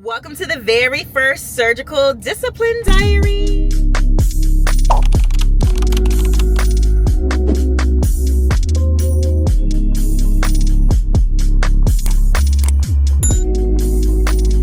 Welcome to the very first surgical Discipline Diary.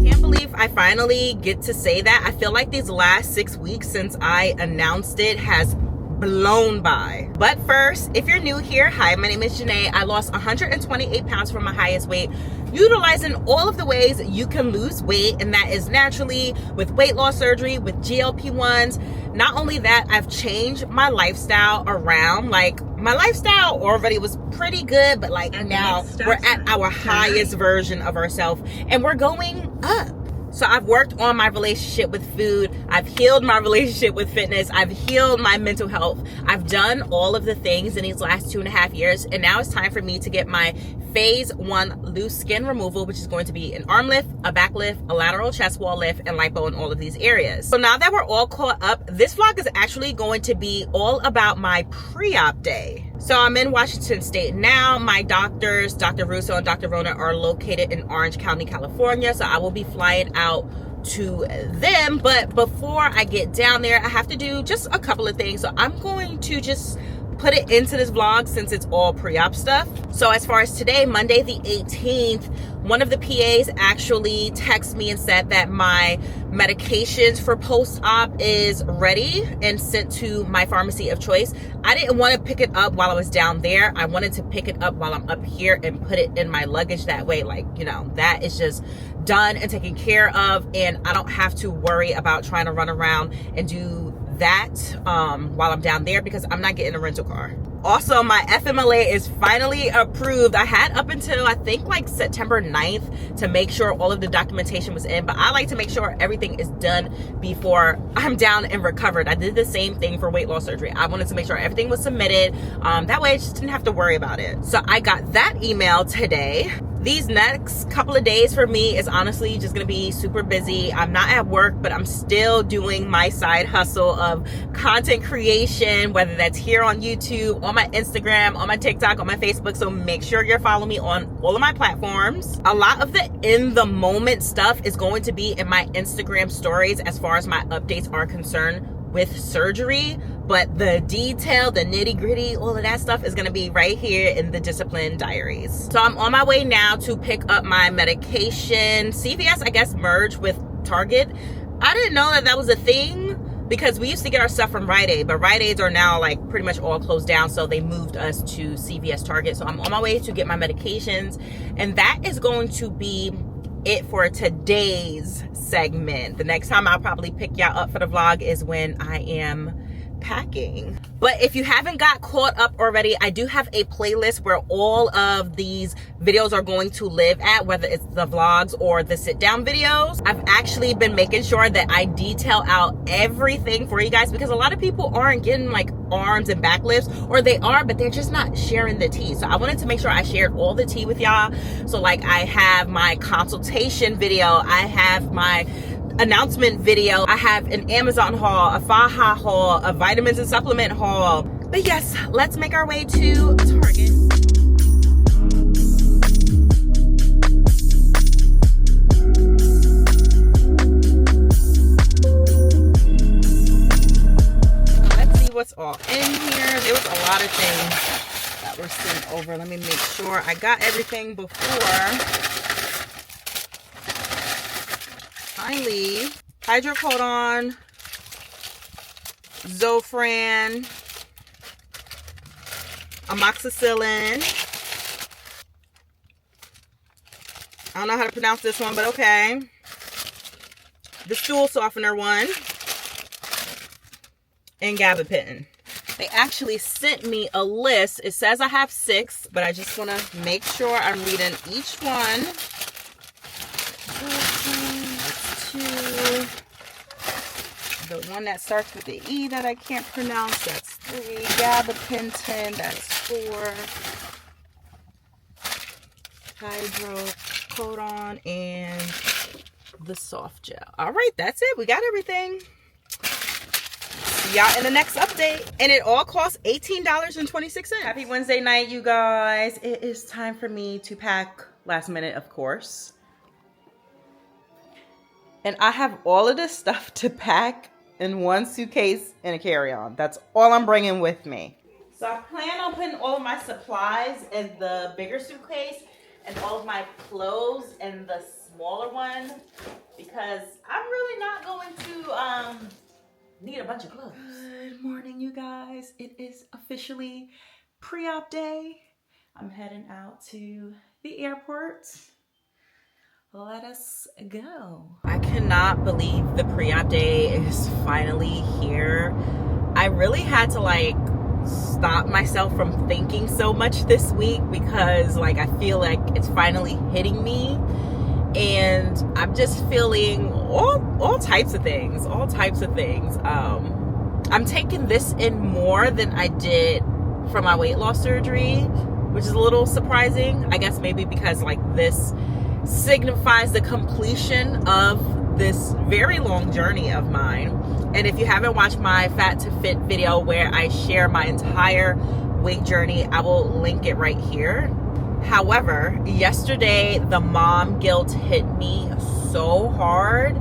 Can't believe I finally get to say that. I feel like these last 6 weeks since I announced it has blown by. But first, if you're new here, hi, my name is Janee. I lost 128 pounds from my highest weight, utilizing all of the ways you can lose weight, and that is naturally with weight loss surgery, with GLP-1s. Not only that, I've changed my lifestyle around. Like, my lifestyle already was pretty good, but like now we're at our highest version of ourselves and we're going up. So I've worked on my relationship with food. I've healed my relationship with fitness. I've healed my mental health. I've done all of the things in these last 2.5 years. And now it's time for me to get my phase 1 loose skin removal, which is going to be an arm lift, a back lift, a lateral chest wall lift, and lipo in all of these areas. So now that we're all caught up, this vlog is actually going to be all about my pre-op day. So I'm in Washington State now. My doctors, Dr. Russo and Dr. Rona, are located in Orange County, California. So I will be flying out to them. But before I get down there, I have to do just a couple of things. So I'm going to just put it into this vlog since it's all pre-op stuff. So as far as today, Monday the 18th, one of the PAs actually texted me and said that my medications for post-op is ready and sent to my pharmacy of choice. I didn't want to pick it up while I was down there. I wanted to pick it up while I'm up here and put it in my luggage. That way, like, you know, that is just done and taken care of, and I don't have to worry about trying to run around and do that while I'm down there, because I'm not getting a rental car. Also, my FMLA is finally approved. I had up until I think like September 9th to make sure all of the documentation was in, but I like to make sure everything is done before I'm down and recovered. I did the same thing for weight loss surgery. I wanted to make sure everything was submitted. That way I just didn't have to worry about it. So I got that email today. These next couple of days for me is honestly just gonna be super busy. I'm not at work, but I'm still doing my side hustle of content creation, whether that's here on YouTube, on my Instagram, on my TikTok, on my Facebook. So make sure you're following me on all of my platforms. A lot of the in the moment stuff is going to be in my Instagram stories as far as my updates are concerned with surgery, but the detail, the nitty gritty, all of that stuff is gonna be right here in the Discipline Diaries. So I'm on my way now to pick up my medication. CVS, I guess, merged with Target. I didn't know that that was a thing, because we used to get our stuff from Rite Aid, but Rite Aids are now like pretty much all closed down, so they moved us to CVS Target. So I'm on my way to get my medications, and that is going to be it for today's segment. The next time I'll probably pick y'all up for the vlog is when I am packing. But if you haven't got caught up already, I do have a playlist where all of these videos are going to live at, whether it's the vlogs or the sit down videos. I've actually been making sure that I detail out everything for you guys, because a lot of people aren't getting like arms and back lifts, or they are, but they're just not sharing the tea. So I wanted to make sure I shared all the tea with y'all. So like, I have my consultation video, I have my announcement video, I have an Amazon haul, a Faha haul, a vitamins and supplement haul. But yes, let's make our way to Target. Let's see what's all in here. There was a lot of things that were sent over. Let me make sure I got everything before I leave. Hydrocodone, Zofran, amoxicillin. I don't know how to pronounce this one, but okay. The stool softener one, and gabapentin. They actually sent me a list. It says I have 6, but I just want to make sure I'm reading each one. The one that starts with the E that I can't pronounce, that's 3. Gabapentin, that's 4. Hydrocodone, and the soft gel. All right, that's it. We got everything. See y'all in the next update. And it all costs $18.26. Happy Wednesday night, you guys. It is time for me to pack last minute, of course. And I have all of this stuff to pack in one suitcase and a carry-on. That's all I'm bringing with me. So I plan on putting all of my supplies in the bigger suitcase and all of my clothes in the smaller one, because I'm really not going to need a bunch of clothes. Good morning, you guys. It is officially pre-op day. I'm heading out to the airport. Let us go. I cannot believe the pre-op day is finally here. I really had to stop myself from thinking so much this week, because I feel like it's finally hitting me, and I'm just feeling all types of things, I'm taking this in more than I did from my weight loss surgery, which is a little surprising. I guess maybe because this signifies the completion of this very long journey of mine. And if you haven't watched my Fat to Fit video where I share my entire weight journey, I will link it right here. However, yesterday the mom guilt hit me so hard,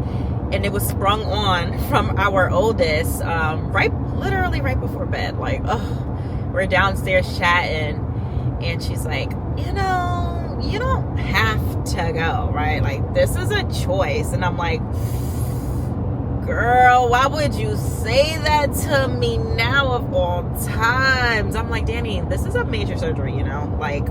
and it was sprung on from our oldest, literally right before bed. We're downstairs chatting, and she's like, you don't have to go, right? This is a choice. And I'm like, girl, why would you say that to me now of all times? I'm like, Danny, this is a major surgery, I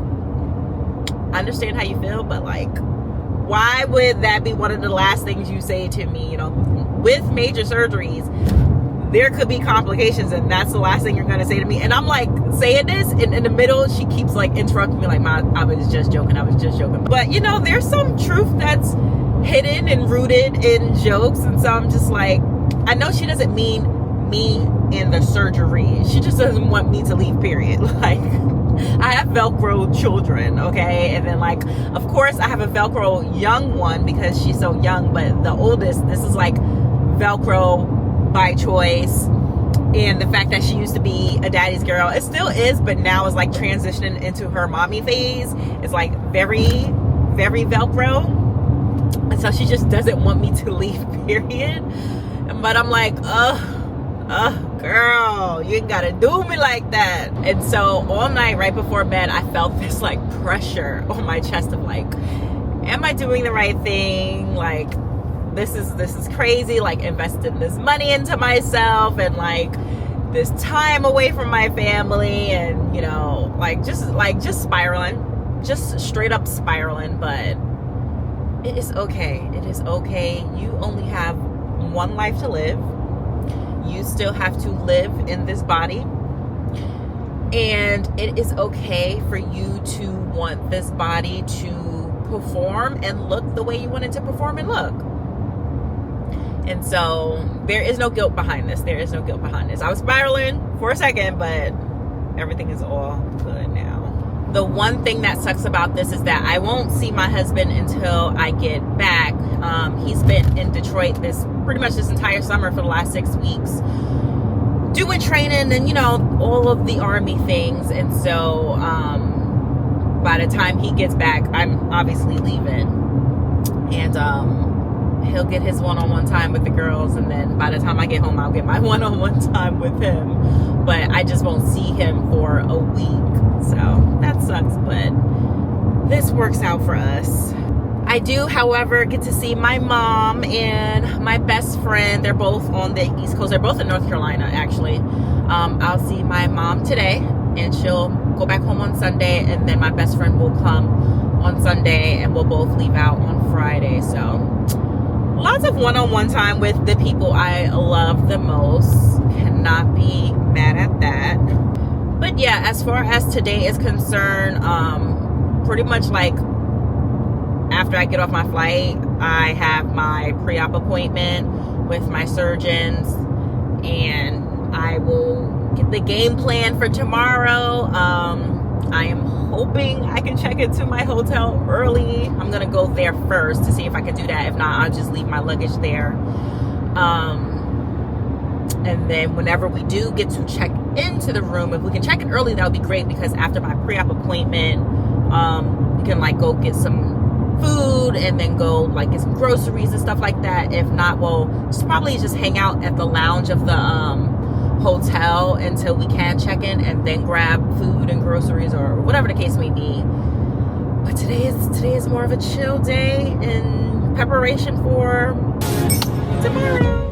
understand how you feel, but why would that be one of the last things you say to me? With major surgeries, there could be complications, and that's the last thing you're going to say to me. And I'm saying this, and in the middle, she keeps interrupting me Ma, I was just joking. But there's some truth that's hidden and rooted in jokes. And so I'm just I know she doesn't mean me in the surgery. She just doesn't want me to leave, period. I have Velcro children, okay? And then of course I have a Velcro young one because she's so young, but the oldest, this is Velcro by choice. And the fact that she used to be a daddy's girl, it still is, but now is transitioning into her mommy phase. It's very, very Velcro. And so she just doesn't want me to leave, period. But I'm girl, you ain't gotta do me like that. And so all night right before bed, I felt this pressure on my chest of am I doing the right thing? This is crazy, investing this money into myself, and this time away from my family, and just spiraling, just straight up spiraling. But it is okay. You only have one life to live. You still have to live in this body, and it is okay for you to want this body to perform and look the way you want it to perform and look. And so there is no guilt behind this. I was spiraling for a second, but everything is all good now. The one thing that sucks about this is that I won't see my husband until I get back. He's been in Detroit pretty much this entire summer for the last 6 weeks, doing training and all of the Army things. And so by the time he gets back, I'm obviously leaving, and he'll get his one-on-one time with the girls, and then by the time I get home, I'll get my one-on-one time with him. But I just won't see him for a week, so that sucks, but this works out for us. I do, however, get to see my mom and my best friend. They're both on the East Coast. They're both in North Carolina, actually. I'll see my mom today, and she'll go back home on Sunday, and then my best friend will come on Sunday, and we'll both leave out on Friday. So lots of one-on-one time with the people I love the most. Cannot be mad at that. But yeah, as far as today is concerned, pretty much after I get off my flight, I have my pre-op appointment with my surgeons, and I will get the game plan for tomorrow. I am hoping I can check into my hotel early. I'm gonna go there first to see if I can do that. If not, I'll just leave my luggage there. And then whenever we do get to check into the room, if we can check in early, that would be great, because after my pre-op appointment, we can go get some food food and then go like get some groceries and stuff like that. If not, we'll probably just hang out at the lounge of the hotel until we can check in, and then grab food and groceries or whatever the case may be. But today is more of a chill day in preparation for tomorrow.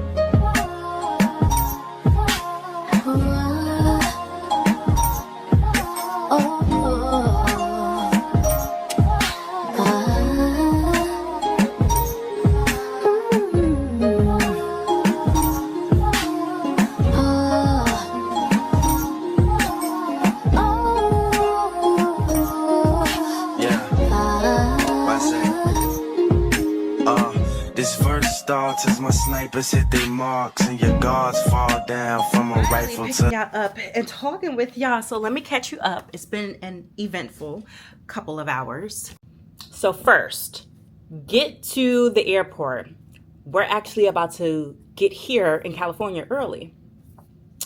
As my snipers hit their marks and your guards fall down from a rifle to y'all up and talking with y'all. So let me catch you up. It's been an eventful couple of hours. So first, get to the airport. We're actually about to get here in California early.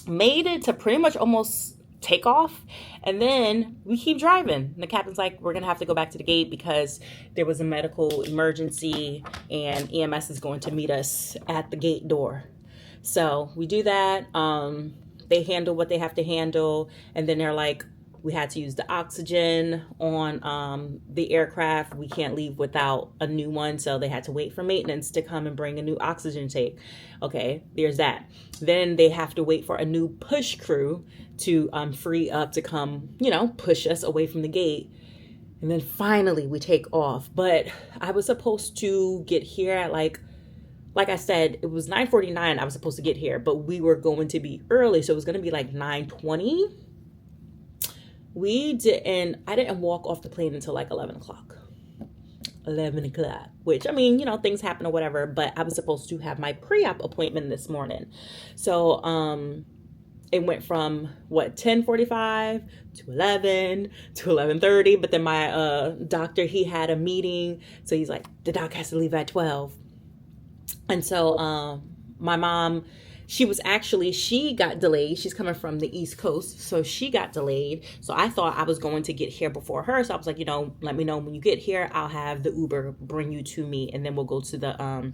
Made it to pretty much almost take off, and then we keep driving. And the captain's like, we're gonna have to go back to the gate because there was a medical emergency and EMS is going to meet us at the gate door. So we do that. They handle what they have to handle, and then they're like, we had to use the oxygen on the aircraft. We can't leave without a new one, so they had to wait for maintenance to come and bring a new oxygen tank. Okay, there's that. Then they have to wait for a new push crew to free up to come, push us away from the gate. And then finally we take off. But I was supposed to get here at like I said, it was 9:49. I was supposed to get here, but we were going to be early, so it was going to be like 9:20. I didn't walk off the plane until like 11 o'clock. 11 o'clock, which, I mean, things happen or whatever, but I was supposed to have my pre-op appointment this morning. So, it went from 10:45 to 11 to 11:30. But then my doctor, he had a meeting. So he's like, the doc has to leave at 12. And so my mom, she got delayed. She's coming from the East Coast, so she got delayed. So I thought I was going to get here before her. So I was like, let me know when you get here. I'll have the Uber bring you to me, and then we'll go to the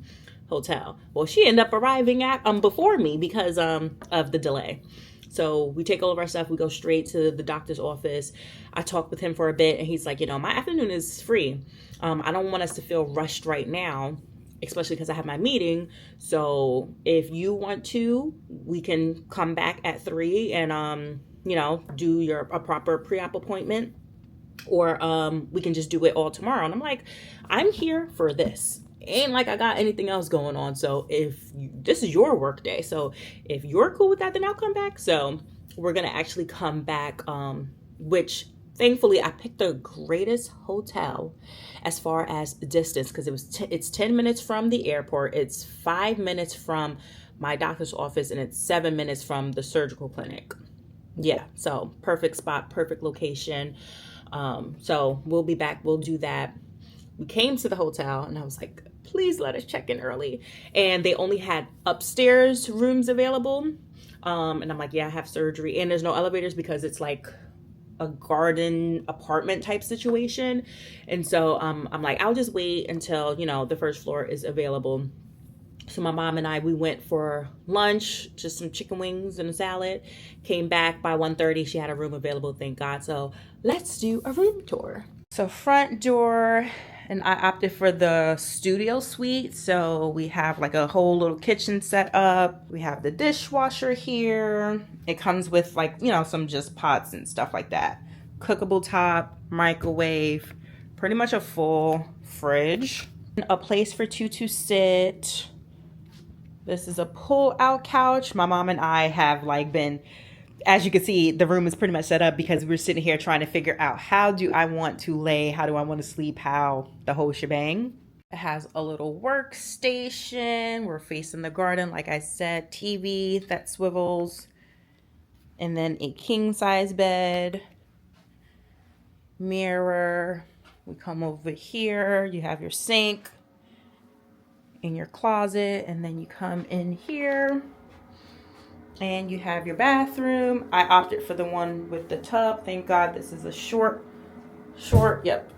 hotel. Well, she ended up arriving before me because of the delay. So we take all of our stuff. We go straight to the doctor's office. I talked with him for a bit, and he's like, my afternoon is free. I don't want us to feel rushed right now, especially because I have my meeting. So if you want to, we can come back at 3 and, do a proper pre-op appointment, or we can just do it all tomorrow. And I'm like, I'm here for this. Ain't like I got anything else going on. So this is your work day. So if you're cool with that, then I'll come back. So we're going to actually come back, which thankfully I picked the greatest hotel as far as distance, because it's 10 minutes from the airport. It's 5 minutes from my doctor's office, and it's 7 minutes from the surgical clinic. Yeah. So perfect spot, perfect location. So we'll be back. We'll do that. We came to the hotel and I was like, please let us check in early. And they only had upstairs rooms available. And I'm like, yeah, I have surgery. And there's no elevators because it's like a garden apartment type situation. And so I'm like, I'll just wait until, the first floor is available. So my mom and I, we went for lunch, just some chicken wings and a salad. Came back by 1:30. She had a room available, thank God. So let's do a room tour. So front door, and I opted for the studio suite. So we have like a whole little kitchen set up. We have the dishwasher here. It comes with like, some just pots and stuff like that. Cookable top, microwave, pretty much a full fridge. A place for two to sit. This is a pull-out couch. My mom and I have been, as you can see, the room is pretty much set up because we're sitting here trying to figure out how do I want to lay, how do I want to sleep, how the whole shebang. It has a little workstation. We're facing the garden, like I said, TV that swivels, and then a king-size bed, mirror. We come over here, you have your sink in your closet, and then you come in here and you have your bathroom. I opted for the one with the tub. Thank God this is a short, yep.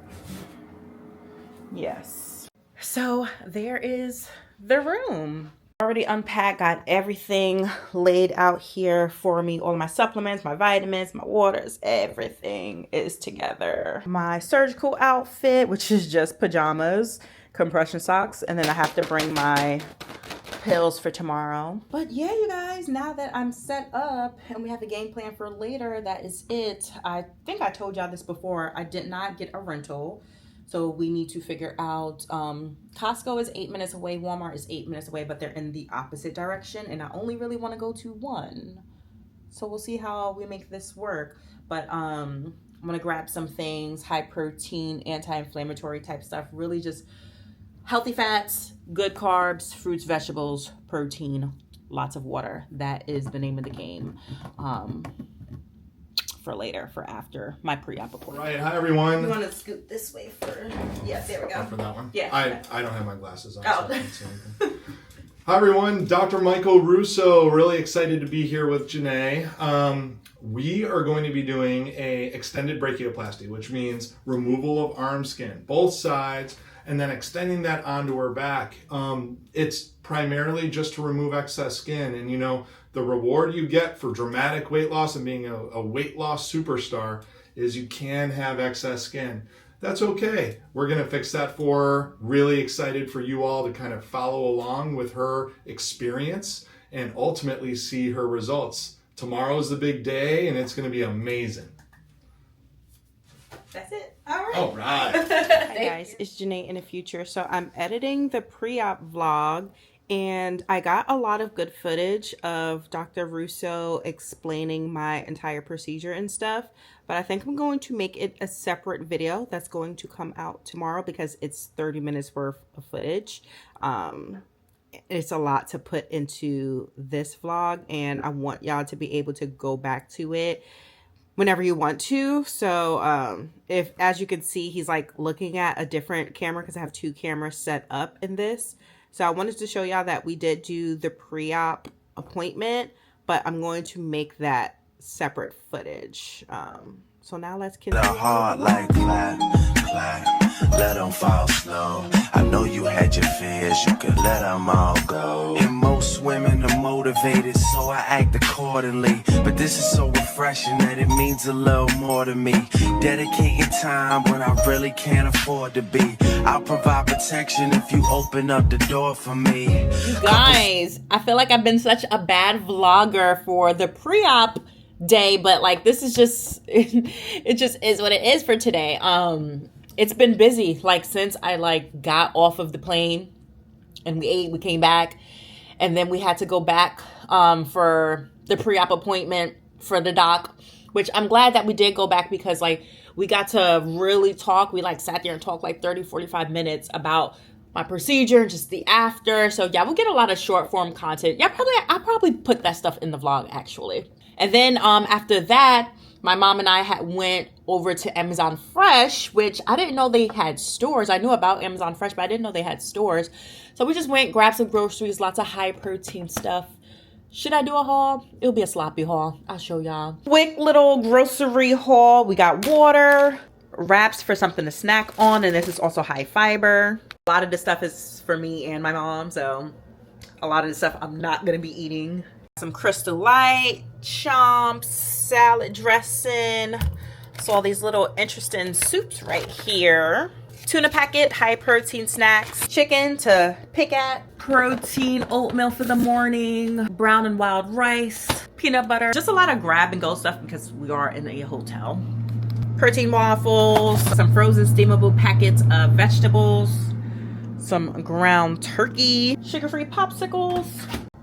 Yes. So there is the room. Already unpacked, got everything laid out here for me. All of my supplements, my vitamins, my waters, everything is together. My surgical outfit, which is just pajamas, compression socks, and then I have to bring my pills for tomorrow. But yeah, you guys, now that I'm set up and we have a game plan for later, that is it. I think I told y'all this before. I did not get a rental. So we need to figure out, Costco is 8 minutes away, Walmart is 8 minutes away, but they're in the opposite direction. And I only really want to go to one. So we'll see how we make this work. But I'm going to grab some things, high protein, anti-inflammatory type stuff, really just healthy fats, good carbs, fruits, vegetables, protein, lots of water. That is the name of the game. For later, for after my pre-op appointment. Right, hi everyone. You want to scoot this way for, yeah, there we go. For that one? Yeah. I don't have my glasses on, Oh. so I can't see anything. Hi everyone, Dr. Michael Russo. Really excited to be here with Janee. We are going to be doing a extended brachioplasty, which means removal of arm skin, both sides, and then extending that onto her back. It's primarily just to remove excess skin, and you know, the reward you get for dramatic weight loss and being a weight loss superstar is you can have excess skin. That's okay. We're going to fix that for her. Really excited for you all to kind of follow along with her experience and ultimately see her results. Tomorrow's the big day and it's going to be amazing. That's it. All right. All right. Hi guys, it's Janee in the future. So I'm editing the pre-op vlog. And I got a lot of good footage of Dr. Russo explaining my entire procedure and stuff. But I think I'm going to make it a separate video that's going to come out tomorrow because it's 30 minutes worth of footage. It's a lot to put into this vlog. And I want y'all to be able to go back to it whenever you want to. So if, as you can see, he's like looking at a different camera because I have 2 cameras set up in this. So I wanted to show y'all that we did do the pre-op appointment, but I'm going to make that separate footage. So now let's continue. The heart like clap, clap, let them fall slow. I know you had your fears, you could let them all go. And most women are motivated, so I act accordingly. But this is so refreshing that it means a little more to me. Dedicating time when I really can't afford to be. I'll provide protection if you open up the door for me. You guys, I feel like I've been such a bad vlogger for the pre-op day, but like this is just it just is what it is for today. It's been busy like since I like got off of the plane and we ate, we came back, and then we had to go back for the pre-op appointment for the doc, which I'm glad that we did go back because like we got to really talk. We like sat there and talked like 30-45 minutes about my procedure and just the after. So yeah, we'll get a lot of short form content. Yeah, I'll probably put that stuff in the vlog actually. And then after that, my mom and I went over to Amazon Fresh, which I didn't know they had stores. I knew about Amazon Fresh, but I didn't know they had stores. So we just went, grabbed some groceries, lots of high protein stuff. Should I do a haul? It'll be a sloppy haul. I'll show y'all. Quick little grocery haul. We got water, wraps for something to snack on, and this is also high fiber. A lot of this stuff is for me and my mom, so a lot of the stuff I'm not gonna be eating. Some Crystal Light, chomps, salad dressing. So all these little interesting soups right here. Tuna packet, high protein snacks. Chicken to pick at. Protein oatmeal for the morning. Brown and wild rice. Peanut butter. Just a lot of grab and go stuff because we are in a hotel. Protein waffles. Some frozen steamable packets of vegetables. Some ground turkey. Sugar-free popsicles.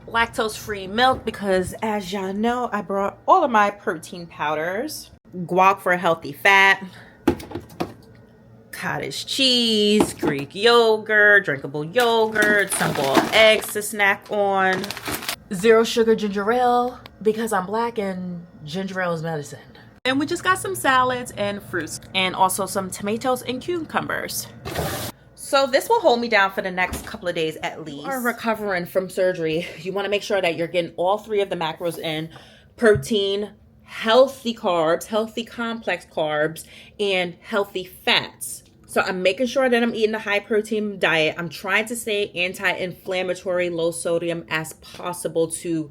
Lactose-free milk because as y'all know, I brought all of my protein powders. Guac for healthy fat. Cottage cheese, Greek yogurt, drinkable yogurt, some boiled eggs to snack on. 0 sugar ginger ale because I'm black and ginger ale is medicine. And we just got some salads and fruits and also some tomatoes and cucumbers. So this will hold me down for the next couple of days at least. Or recovering from surgery, you want to make sure that you're getting all 3 of the macros in: protein, healthy carbs, healthy complex carbs, and healthy fats. So I'm making sure that I'm eating a high protein diet. I'm trying to stay anti-inflammatory, low sodium as possible to,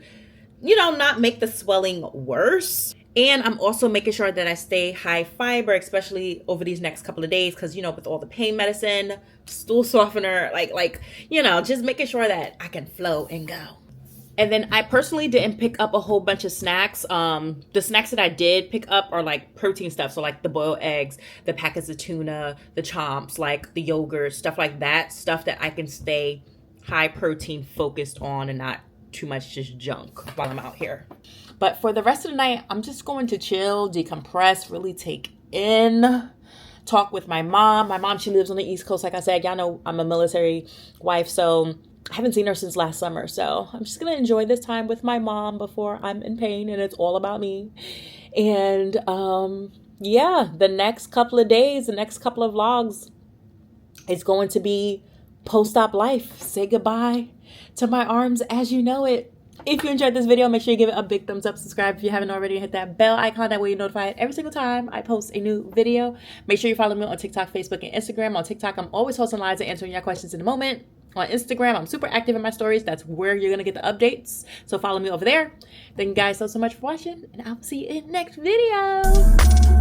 you know, not make the swelling worse. And I'm also making sure that I stay high fiber, especially over these next couple of days, because, you know, with all the pain medicine, stool softener, like, you know, just making sure that I can flow and go. And then I personally didn't pick up a whole bunch of snacks. The snacks that I did pick up are like protein stuff. So like the boiled eggs, the packets of tuna, the chomps, like the yogurt, stuff like that. Stuff that I can stay high protein focused on and not too much just junk while I'm out here. But for the rest of the night, I'm just going to chill, decompress, really take in, talk with my mom. My mom, she lives on the East Coast. Like I said, y'all know I'm a military wife, so I haven't seen her since last summer. So I'm just going to enjoy this time with my mom before I'm in pain and it's all about me. And yeah, the next couple of days, the next couple of vlogs, it's going to be post-op life. Say goodbye to my arms as you know it. If you enjoyed this video, make sure you give it a big thumbs up, subscribe if you haven't already, and hit that bell icon. That way you're notified every single time I post a new video. Make sure you follow me on TikTok, Facebook, and Instagram. On TikTok, I'm always hosting lives and answering your questions in a moment. On Instagram, I'm super active in my stories. That's where you're going to get the updates. So follow me over there. Thank you guys so much for watching, and I'll see you in the next video.